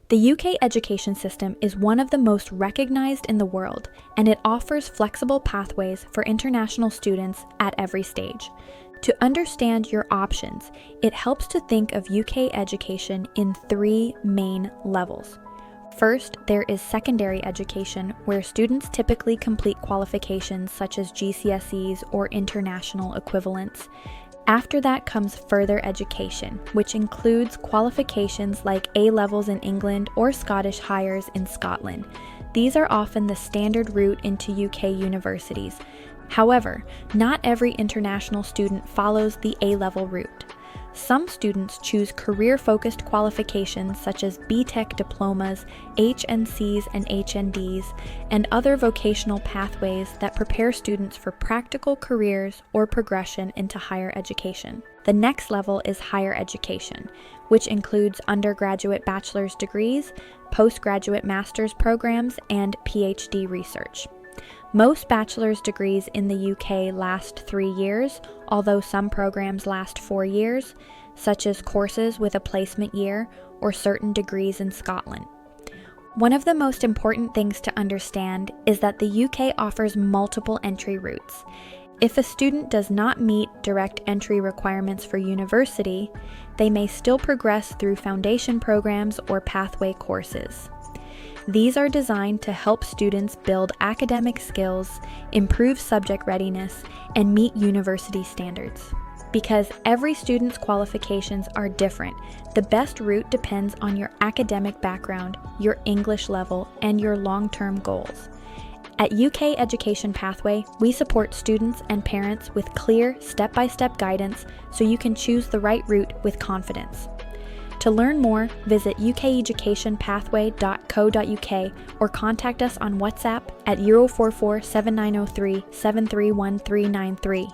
The UK education system is one of the most recognized in the world, and it offers flexible pathways for international students at every stage. To understand your options, it helps to think of UK education in three main levels. First, there is secondary education, where students typically complete qualifications such as GCSEs or international equivalents. After that comes further education, which includes qualifications like A-levels in England or Scottish Highers in Scotland. These are often the standard route into UK universities. However, not every international student follows the A-level route. Some students choose career-focused qualifications such as BTEC diplomas, HNCs and HNDs, and other vocational pathways that prepare students for practical careers or progression into higher education. The next level is higher education, which includes undergraduate bachelor's degrees, postgraduate master's programs, and PhD research. Most bachelor's degrees in the UK last 3 years, although some programs last 4 years, such as courses with a placement year or certain degrees in Scotland. One of the most important things to understand is that the UK offers multiple entry routes. If a student does not meet direct entry requirements for university, they may still progress through foundation programs or pathway courses. These are designed to help students build academic skills, improve subject readiness, and meet university standards. Because every student's qualifications are different, the best route depends on your academic background, your English level, and your long-term goals. At UK Education Pathway, we support students and parents with clear, step-by-step guidance so you can choose the right route with confidence. To learn more, visit ukeducationpathway.co.uk or contact us on WhatsApp at 044 7903 731393.